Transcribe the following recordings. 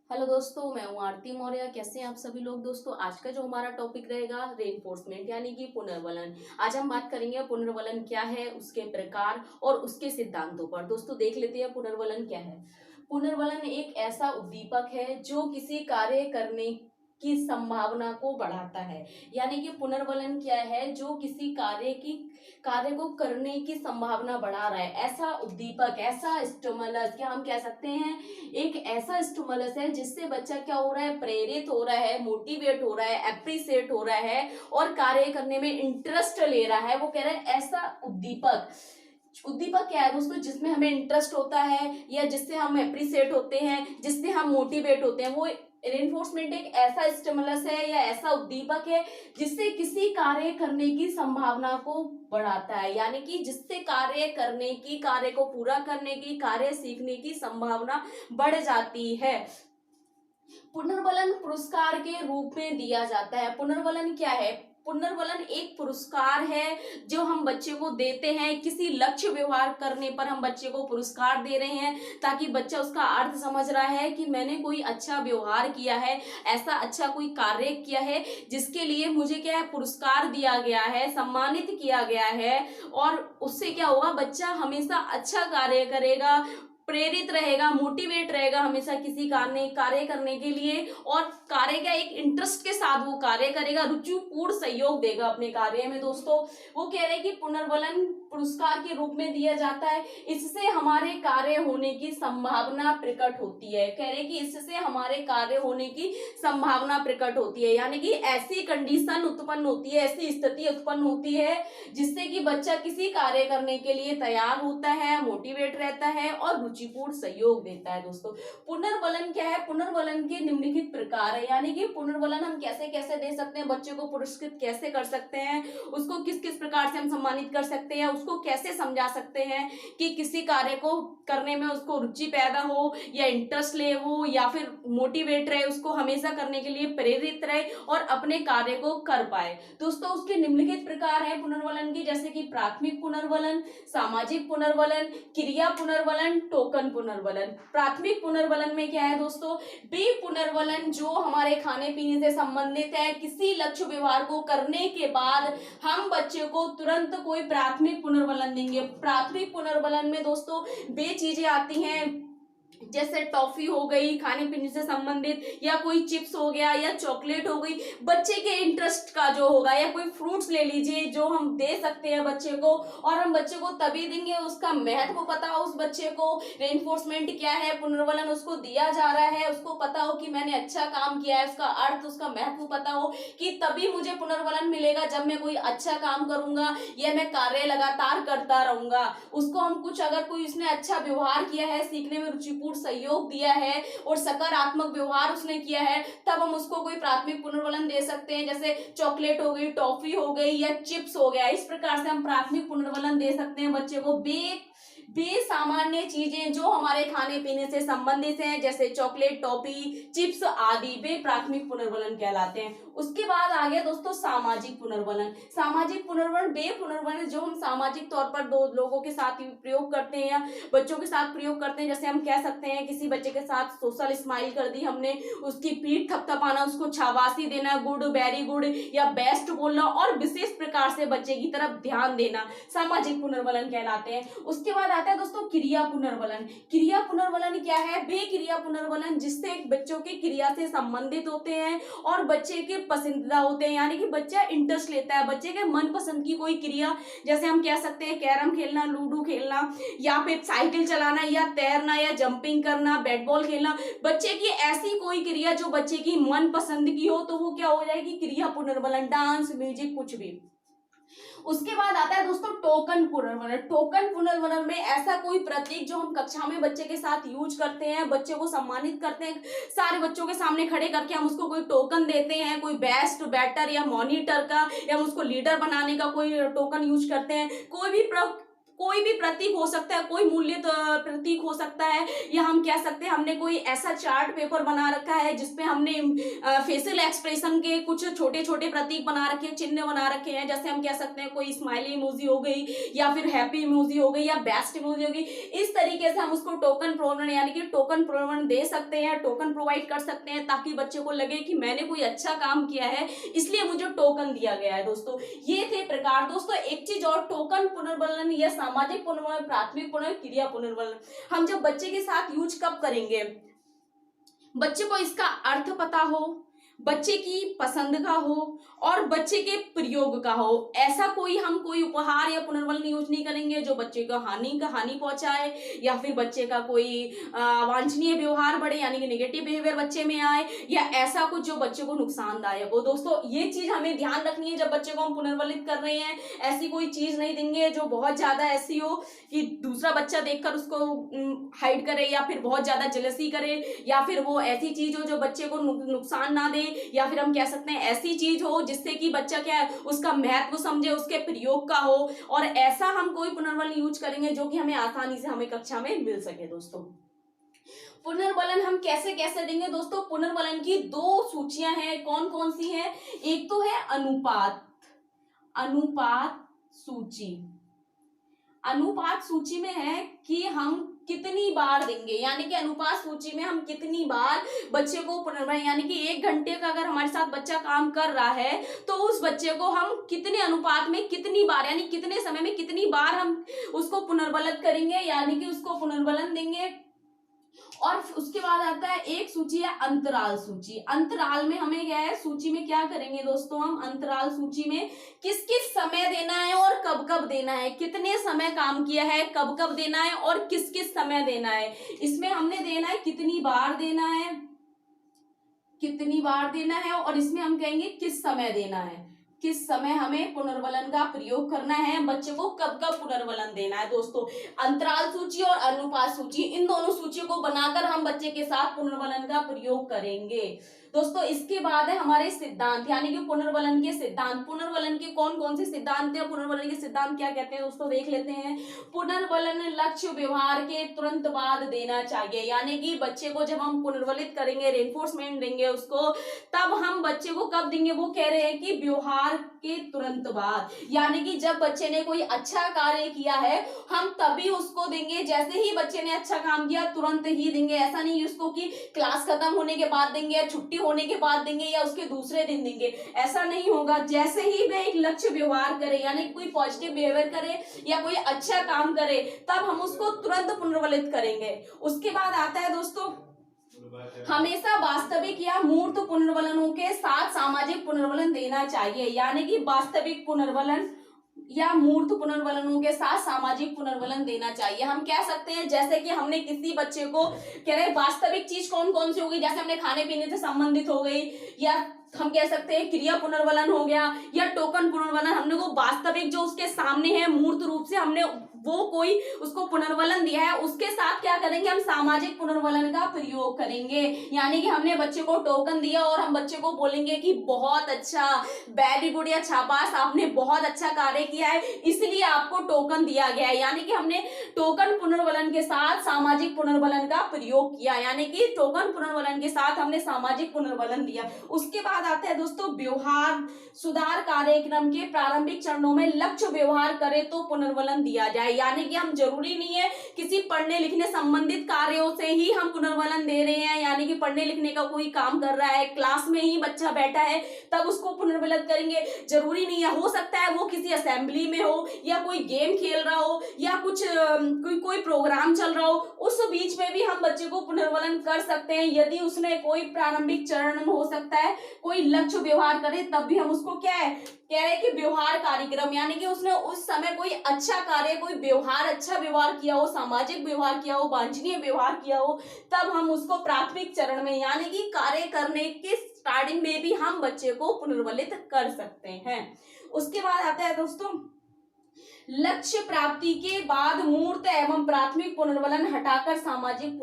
Hello दोस्तों, मैं हूँ आरती मौर्य। कैसे हैं आप सभी लोग। दोस्तों, आज का जो हमारा टॉपिक रहेगा रेनफोर्समेंट यानी कि पुनर्वलन। आज हम बात करेंगे पुनर्वलन क्या है, उसके प्रकार और उसके सिद्धांतों पर। दोस्तों, देख लेते हैं पुनर्वलन क्या है। पुनर्वलन एक ऐसा उद्दीपक है जो किसी कार्य करने की संभावना को बढ़ाता है। यानी कि पुनर्वलन क्या है, जो किसी कार्य को करने की संभावना बढ़ा रहा है। ऐसा उद्दीपक, ऐसा स्टिमुलस, क्या हम कह सकते हैं, एक ऐसा स्टिमुलस है जिससे बच्चा क्या हो रहा है, प्रेरित हो रहा है, मोटिवेट हो रहा है, एप्रिसिएट हो रहा है और कार्य करने में इंटरेस्ट ले रहा है। वो कह रहा है ऐसा उद्दीपक। उद्दीपक क्या है दोस्तों, जिसमें हमें इंटरेस्ट होता है या जिससे हम एप्रिसिएट होते हैं, जिससे हम मोटिवेट होते हैं। वो रेनफोर्समेंट एक ऐसा स्टिमुलस है या ऐसा उद्दीपक है जिससे किसी कार्य करने की संभावना को बढ़ाता है। यानी कि जिससे कार्य करने की, कार्य को पूरा करने की, कार्य सीखने की संभावना बढ़ जाती है। पुनर्वलन पुरस्कार के रूप में दिया जाता है। पुनर्वलन क्या है, पुनर्वलन एक पुरस्कार है जो हम बच्चे को देते हैं। किसी लक्ष्य व्यवहार करने पर हम बच्चे को पुरस्कार दे रहे हैं ताकि बच्चा उसका अर्थ समझ रहा है कि मैंने कोई अच्छा व्यवहार किया है, ऐसा अच्छा कोई कार्य किया है जिसके लिए मुझे क्या है, पुरस्कार दिया गया है, सम्मानित किया गया है। और उससे क्या होगा, बच्चा हमेशा अच्छा कार्य करेगा, प्रेरित रहेगा, मोटिवेट रहेगा हमेशा किसी कार्य करने के लिए। और कार्य का एक इंटरेस्ट के साथ वो कार्य करेगा, रुचिपूर्ण सहयोग देगा अपने कार्य में। दोस्तों, वो कह रहे हैं कि पुनर्वलन पुरस्कार के रूप में दिया जाता है। इससे हमारे कार्य होने की संभावना प्रकट होती है। कह रहे हैं कि इससे हमारे कार्य होने की संभावना प्रकट होती है। यानी कि ऐसी कंडीशन उत्पन्न होती है, ऐसी स्थिति उत्पन्न होती है जिससे कि बच्चा किसी कार्य करने के लिए तैयार होता है, मोटिवेट रहता है और रुचिपूर्ण सहयोग देता है। दोस्तों, पुनर्वलन क्या है, पुनर्वलन के निम्नलिखित प्रकार है। यानी कि पुनर्वलन हम कैसे कैसे दे सकते हैं, बच्चे को पुरस्कृत कैसे कर सकते हैं, उसको किस किस प्रकार से हम सम्मानित कर सकते हैं, उसको कैसे समझा सकते हैं कि किसी कार्य को करने में उसको रुचि पैदा हो या इंटरेस्ट ले वो, या फिर मोटिवेट रहे, उसको हमेशा करने के लिए प्रेरित रहे और अपने कार्य को कर पाए। दोस्तों, उसके निम्नलिखित प्रकार है पुनर्वलन की, जैसे कि प्राथमिक पुनर्वलन, सामाजिक पुनर्वलन, क्रिया पुनर्वलन, टोकन पुनर्वलन। प्राथमिक पुनर्वलन में क्या है दोस्तों, बी पुनर्वलन जो हमारे खाने पीने से संबंधित है। किसी लक्ष्य व्यवहार को करने के बाद हम बच्चे को तुरंत कोई प्राथमिक पुनर्वलन देंगे। प्राथमिक पुनर्वलन में दोस्तों बे चीजें आती हैं, जैसे टॉफी हो गई खाने पीने से संबंधित, या कोई चिप्स हो गया या चॉकलेट हो गई, बच्चे के इंटरेस्ट का जो होगा, या कोई फ्रूट्स ले लीजिए जो हम दे सकते हैं बच्चे को। और हम बच्चे को तभी देंगे, उसका महत्व पता हो उस बच्चे को, रेनफोर्समेंट क्या है, पुनर्वलन उसको दिया जा रहा है, उसको पता हो कि मैंने अच्छा काम किया है, उसका अर्थ, उसका महत्व पता हो कि तभी मुझे पुनर्वलन मिलेगा जब मैं कोई अच्छा काम करूंगा या मैं कार्य लगातार करता रहूंगा। उसको हम कुछ, अगर कोई उसने अच्छा व्यवहार किया है, सीखने में रुचिपूर्ण सहयोग दिया है और सकारात्मक व्यवहार उसने किया है, तब हम उसको कोई प्राथमिक पुनर्वलन दे सकते हैं। जैसे चॉकलेट हो गई, टॉफी हो गई या चिप्स हो गया, इस प्रकार से हम प्राथमिक पुनर्वलन दे सकते हैं बच्चे को। बेसामान्य चीजें जो हमारे खाने पीने से संबंधित हैं, जैसे चॉकलेट, टॉफी, चिप्स आदि, वे प्राथमिक पुनर्वलन कहलाते हैं। उसके बाद आ गया दोस्तों सामाजिक पुनर्वलन। सामाजिक पुनर्वलन वे पुनर्वलन जो हम सामाजिक तौर पर दो लोगों के साथ प्रयोग करते हैं या बच्चों के साथ प्रयोग करते हैं। जैसे हम कह सकते हैं किसी बच्चे के साथ सोशल स्माइल कर दी हमने, उसकी पीठ थपथपाना, उसको शाबाशी देना, गुड, वेरी गुड या बेस्ट बोलना और विशेष प्रकार से बच्चे की तरफ ध्यान देना, सामाजिक पुनर्वलन कहलाते हैं। उसके बाद आता है दोस्तों क्रिया पुनर्वलन। क्रिया पुनर्वलन क्या है, वे क्रिया पुनर्वलन जिससे बच्चों की क्रिया से संबंधित होते हैं और बच्चे के पसंदीदा होते हैं। यानी कि बच्चा इंटरेस्ट लेता है, बच्चे के मनपसंद की कोई क्रिया, जैसे हम कह सकते हैं कैरम खेलना, लूडो खेलना, या फिर साइकिल चलाना या तैरना या जंपिंग करना, बैट बॉल खेलना। बच्चे की ऐसी कोई क्रिया जो बच्चे की मनपसंद की हो तो वो क्या हो जाएगी, क्रिया पुनर्वलन। डांस, म्यूजिक, कुछ भी। उसके बाद आता है दोस्तों टोकन पुनर्वलन। टोकन पुनर्वलन में ऐसा कोई प्रतीक जो हम कक्षा में बच्चे के साथ यूज करते हैं, बच्चे को सम्मानित करते हैं, सारे बच्चों के सामने खड़े करके हम उसको कोई टोकन देते हैं, कोई बेस्ट, बेटर या मॉनिटर का, या हम उसको लीडर बनाने का कोई टोकन यूज करते हैं। कोई भी कोई भी प्रतीक हो सकता है, कोई मूल्य प्रतीक हो सकता है, या हम कह सकते हैं हमने कोई ऐसा चार्ट पेपर बना रखा है जिसपे हमने फेशियल एक्सप्रेशन के कुछ छोटे छोटे प्रतीक बना रखे हैं, चिन्ह बना रखे हैं। जैसे हम कह सकते हैं कोई स्माइली इमोजी हो गई, या फिर हैप्पी इमोजी हो गई, या बेस्ट इमोजी हो गई। इस तरीके से हम उसको टोकन प्रॉब्लम यानी कि टोकन प्रॉब्लम दे सकते हैं, टोकन प्रोवाइड कर सकते हैं, ताकि बच्चे को लगे कि मैंने कोई अच्छा काम किया है इसलिए मुझे टोकन दिया गया है। दोस्तों ये थे प्रकार। दोस्तों एक चीज और, टोकन पुनर्वलन या सामाजिक पुनर्वलन, प्राथमिक पुनर्वलन, क्रिया पुनर्वलन हम जब बच्चे के साथ यूज कब करेंगे? बच्चे को इसका अर्थ पता हो, बच्चे की पसंद का हो और बच्चे के प्रयोग का हो। ऐसा हम कोई उपहार या पुनर्वलन यूज नहीं करेंगे जो बच्चे को हानि पहुंचाए, या फिर बच्चे का कोई वांछनीय व्यवहार बढ़े यानी कि नेगेटिव बिहेवियर बच्चे में आए, या ऐसा कुछ जो बच्चे को नुकसानदायक हो। दोस्तों ये चीज हमें ध्यान रखनी है जब बच्चे को हम पुनर्वलित कर रहे हैं। ऐसी कोई चीज नहीं देंगे जो बहुत ज्यादा ऐसी हो कि दूसरा बच्चा देखकर उसको हाइड करे, या फिर बहुत ज्यादा जेलसी करे, या फिर वो ऐसी चीज हो जो बच्चे को नुकसान ना दे, या फिर हम कह सकते हैं ऐसी चीज हो जिससे कि बच्चा क्या है उसका महत्व समझे, उसके प्रयोग का हो। और ऐसा हम कोई पुनर्वलन यूज करेंगे जो कि हमें आसानी से हमें कक्षा में मिल सके। दोस्तों पुनर्वलन हम कैसे कैसे देंगे? दोस्तों पुनर्वलन की दो सूचियां हैं, कौन कौन सी है? एक तो है अनुपात सूची। अनुपात सूची में है कि हम कितनी बार देंगे, यानी कि अनुपात सूची में हम कितनी बार बच्चे को पुनर्वलन, यानी कि 1 घंटे का अगर हमारे साथ बच्चा काम कर रहा है तो उस बच्चे को हम कितने अनुपात में कितनी बार, यानी कितने समय में कितनी बार हम उसको पुनर्वलन करेंगे, यानी कि उसको पुनर्वलन देंगे। और उसके बाद आता है एक सूची है अंतराल सूची। अंतराल में हमें क्या है, सूची में क्या करेंगे दोस्तों? हम अंतराल सूची में किस किस समय देना है और कब कब देना है, कितने समय काम किया है, कब कब देना है और किस किस समय देना है। इसमें हमने देना है कितनी बार देना है, कितनी बार देना है, और इसमें हम कहेंगे किस समय देना है, किस समय हमें पुनर्वलन का प्रयोग करना है, बच्चे को कब कब पुनर्वलन देना है। दोस्तों अंतराल सूची और अनुपात सूची, इन दोनों सूचियों को बनाकर हम बच्चे के साथ पुनर्वलन का प्रयोग करेंगे। दोस्तों इसके बाद है हमारे सिद्धांत, यानी कि पुनर्वलन के सिद्धांत। पुनर्वलन के कौन कौन से सिद्धांत है, पुनर्वलन के सिद्धांत क्या कहते हैं दोस्तों देख लेते हैं। पुनर्वलन लक्ष्य व्यवहार के तुरंत बाद देना चाहिए, यानी कि बच्चे को जब हम पुनर्वलित करेंगे, रेनफोर्समेंट देंगे उसको, तब हम बच्चे को कब देंगे? वो कह रहे हैं कि व्यवहार के तुरंत बाद, यानी कि जब बच्चे ने कोई अच्छा कार्य किया है हम तभी उसको देंगे। जैसे ही बच्चे ने अच्छा काम किया तुरंत ही देंगे। ऐसा नहीं उसको कि क्लास खत्म होने के बाद देंगे, या छुट्टी होने के बाद देंगे, या उसके दूसरे दिन देंगे, ऐसा नहीं होगा। जैसे ही वे एक लक्ष्य व्यवहार करे, यानी कोई पॉजिटिव बिहेवियर करे या कोई अच्छा काम करे, तब हम उसको तुरंत पुनर्वलित करेंगे। उसके बाद आता है दोस्तों हमेशा वास्तविक या मूर्त पुनर्वलनों के साथ सामाजिक पुनर्वलन देना चाहिए, यानी कि वास्तविक पुनर्वलन या मूर्त पुनर्वलनों के साथ सामाजिक पुनर्वलन देना चाहिए। हम कह सकते हैं जैसे कि हमने किसी बच्चे को कह रहे वास्तविक चीज कौन कौन सी होगी, जैसे हमने खाने पीने से संबंधित हो गई, या हम कह सकते हैं क्रिया पुनर्वलन हो गया, या टोकन पुनर्वलन। हमने को वास्तविक जो उसके सामने है मूर्त रूप से हमने वो कोई उसको पुनर्वलन दिया है, उसके साथ क्या करेंगे? हम सामाजिक पुनर्वलन का प्रयोग करेंगे, यानी कि हमने बच्चे को टोकन दिया और हम बच्चे को बोलेंगे कि बहुत अच्छा, वेरी गुड या शाबाश, आपने बहुत अच्छा कार्य किया है इसलिए आपको टोकन दिया गया है। यानी कि हमने टोकन पुनर्वलन के साथ सामाजिक पुनर्वलन का प्रयोग किया, यानी कि टोकन पुनर्वलन के साथ हमने सामाजिक पुनर्वलन दिया। उसके बाद आता है दोस्तों व्यवहार सुधार कार्यक्रम के प्रारंभिक चरणों में लक्ष्य व्यवहार करे तो पुनर्वलन दिया जाए, यानी कि हम जरूरी नहीं है किसी पढ़ने लिखने संबंधित कार्यों से ही हम पुनर्वलन दे रहे हैं, यानी कि पढ़ने लिखने का कोई काम कर रहा है, क्लास में ही बच्चा बैठा है तब उसको पुनर्वलन करेंगे, जरूरी नहीं है। हो सकता है वो किसी असेंबली में हो, या कोई गेम खेल रहा हो, या कुछ कोई प्रोग्राम चल रहा हो, उस बीच में भी हम बच्चे को पुनर्वलन कर सकते हैं। यदि उसने कोई प्रारंभिक चरण में हो सकता है कोई लक्ष्य व्यवहार करे, तब भी हम उसको क्या है कह रहे हैं कि व्यवहार कार्यक्रम, यानी कि उसने उस समय कोई अच्छा कार्य, कोई व्यवहार, अच्छा व्यवहार किया हो, सामाजिक व्यवहार किया हो, वांछनीय व्यवहार किया हो, तब हम उसको प्राथमिक चरण में यानी कि कार्य करने के स्टार्टिंग में भी हम बच्चे को पुनर्वलित कर सकते हैं। उसके बाद आता है दोस्तों लक्ष्य प्राप्ति के बाद मूर्त एवं प्राथमिक पुनर्वलन हटाकर सामाजिक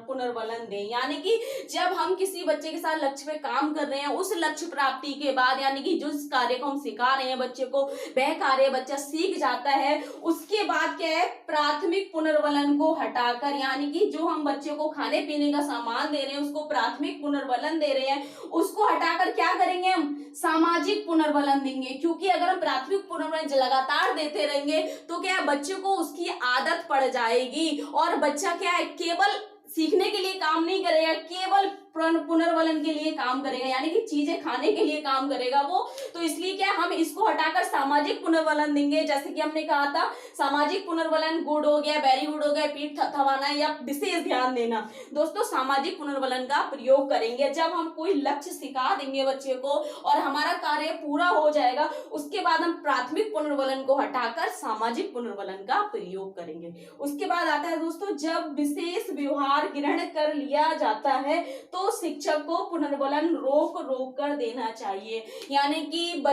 पुनर्वलन दें। यानी कि जब हम किसी बच्चे के साथ लक्ष्य पे काम कर रहे हैं, उस लक्ष्य प्राप्ति के बाद यानी कि जिस कार्य को हम सिखा रहे हैं बच्चे को, वह कार्य बच्चा सीख जाता है, उसके बाद क्या है, प्राथमिक पुनर्वलन को हटाकर, यानी कि जो हम बच्चे को खाने पीने का सामान दे रहे हैं उसको प्राथमिक पुनर्वलन दे रहे हैं, उसको हटाकर क्या करेंगे, हम सामाजिक पुनर्वलन देंगे। क्योंकि अगर हम प्राथमिक पुनर्वलन लगातार देते रहेंगे तो क्या है, बच्चे को उसकी आदत पड़ जाएगी और बच्चा क्या है, केवल सीखने के लिए काम नहीं करेगा, केवल पुनर्वलन के लिए काम करेगा, यानी कि चीजें खाने के लिए काम करेगा वो। तो इसलिए क्या हम इसको हटाकर सामाजिक पुनर्वलन देंगे। जैसे कि हमने कहा था सामाजिक पुनर्वलन गुड हो गया, वेरी गुड हो गया, पीठ थपथपाना या विशेष ध्यान देना। दोस्तों सामाजिक पुनर्वलन का प्रयोग करेंगे जब हम कोई लक्ष्य सिखा देंगे बच्चे को और हमारा कार्य पूरा हो जाएगा, उसके बाद हम प्राथमिक पुनर्वलन को हटाकर सामाजिक पुनर्वलन का प्रयोग करेंगे। उसके बाद आता है दोस्तों, जब विशेष व्यवहार ग्रहण कर लिया जाता है तो शिक्षक को पुनर्वलन रोक कर देना चाहिए। यानी कि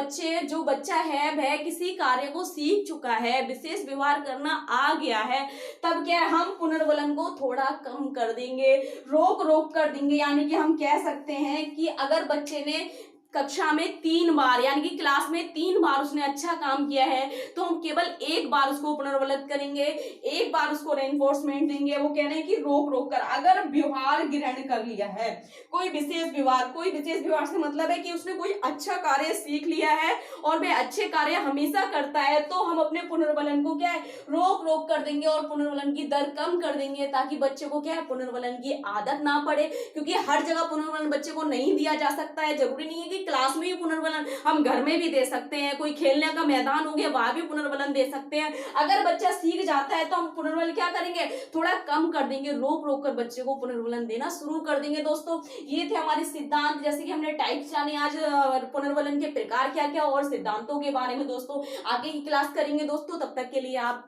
जो बच्चा है वह किसी कार्य को सीख चुका है, विशेष व्यवहार करना आ गया है, तब क्या हम पुनर्वलन को थोड़ा कम कर देंगे, रोक कर देंगे। यानी कि हम कह सकते हैं कि अगर बच्चे ने कक्षा में 3 बार यानी कि क्लास में 3 बार उसने अच्छा काम किया है तो हम केवल 1 बार उसको पुनर्वलन करेंगे, 1 बार उसको रेनफोर्समेंट देंगे। वो कह रहे हैं कि रोक कर अगर व्यवहार ग्रहण कर लिया है, कोई विशेष व्यवहार से मतलब है कि उसने कोई अच्छा कार्य सीख लिया है और वह अच्छे कार्य हमेशा करता है, तो हम अपने पुनर्वलन को क्या है, रोक कर देंगे और पुनर्वलन की दर कम कर देंगे, ताकि बच्चे को क्या है, पुनर्वलन की आदत ना पड़े। क्योंकि हर जगह पुनर्वलन बच्चे को नहीं दिया जा सकता है, जरूरी नहीं है कि क्लास में ही पुनर्वलन, हम घर में भी दे सकते हैं, कोई खेलने का मैदान हो गया वहां भी पुनर्वलन दे सकते हैं। अगर बच्चा सीख जाता है तो हम पुनर्वलन क्या करेंगे, थोड़ा कम कर देंगे, रोक कर बच्चे को पुनर्वलन देना शुरू कर देंगे। दोस्तों ये थे हमारे सिद्धांत, जैसे कि हमने टाइप्स जाने आज पुनर्वलन के प्रकार क्या क्या और सिद्धांतों के बारे में दोस्तों आगे की क्लास करेंगे। दोस्तों तब तक के लिए आप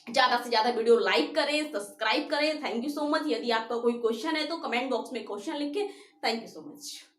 ज्यादा से ज्यादा वीडियो लाइक करें, सब्सक्राइब करें। Thank you so much. यदि आपका कोई क्वेश्चन है तो कमेंट बॉक्स में क्वेश्चन लिख के, थैंक यू सो मच।